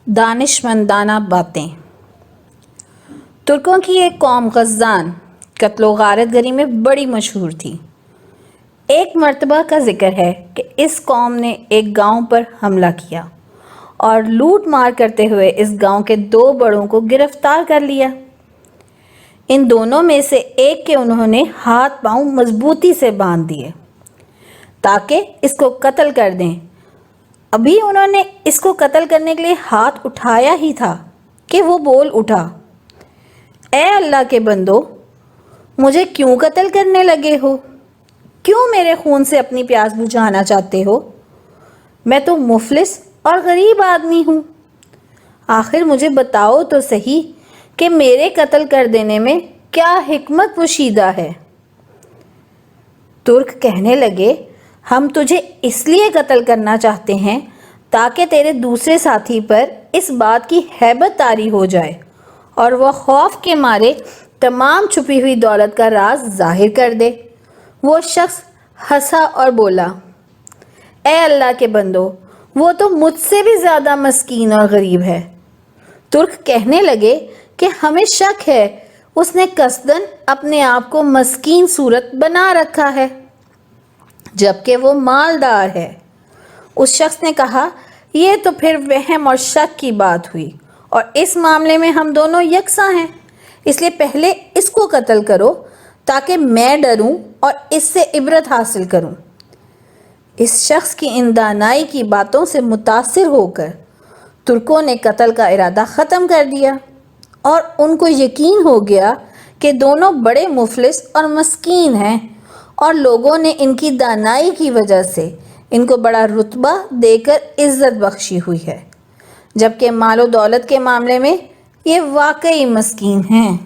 دانشمندانہ باتیں۔ ترکوں کی ایک قوم غزان قتل و غارت گری میں بڑی مشہور تھی۔ ایک مرتبہ کا ذکر ہے کہ اس قوم نے ایک گاؤں پر حملہ کیا اور لوٹ مار کرتے ہوئے اس گاؤں کے 2 بڑوں کو گرفتار کر لیا۔ ان دونوں میں سے ایک کے انہوں نے ہاتھ پاؤں مضبوطی سے باندھ دیے تاکہ اس کو قتل کر دیں۔ ابھی انہوں نے اس کو قتل کرنے کے لیے ہاتھ اٹھایا ہی تھا کہ وہ بول اٹھا، اے اللہ کے بندو، مجھے کیوں قتل کرنے لگے ہو؟ کیوں میرے خون سے اپنی پیاس بجھانا چاہتے ہو؟ میں تو مفلس اور غریب آدمی ہوں۔ آخر مجھے بتاؤ تو صحیح کہ میرے قتل کر دینے میں کیا حکمت پوشیدہ ہے؟ ترک کہنے لگے، ہم تجھے اس لیے قتل کرنا چاہتے ہیں تاکہ تیرے دوسرے ساتھی پر اس بات کی ہیبت طاری ہو جائے اور وہ خوف کے مارے تمام چھپی ہوئی دولت کا راز ظاہر کر دے۔ وہ شخص ہنسا اور بولا، اے اللہ کے بندو، وہ تو مجھ سے بھی زیادہ مسکین اور غریب ہے۔ ترک کہنے لگے کہ ہمیں شک ہے اس نے قصداً اپنے آپ کو مسکین صورت بنا رکھا ہے جبکہ وہ مالدار ہے۔ اس شخص نے کہا، یہ تو پھر وہم اور شک کی بات ہوئی اور اس معاملے میں ہم دونوں یکساں ہیں، اس لیے پہلے اس کو قتل کرو تاکہ میں ڈروں اور اس سے عبرت حاصل کروں۔ اس شخص کی ان دانائی کی باتوں سے متاثر ہو کر ترکوں نے قتل کا ارادہ ختم کر دیا اور ان کو یقین ہو گیا کہ دونوں بڑے مفلس اور مسکین ہیں اور لوگوں نے ان کی دانائی کی وجہ سے ان کو بڑا رتبہ دے کر عزت بخشی ہوئی ہے، جبکہ مال و دولت کے معاملے میں یہ واقعی مسکین ہیں۔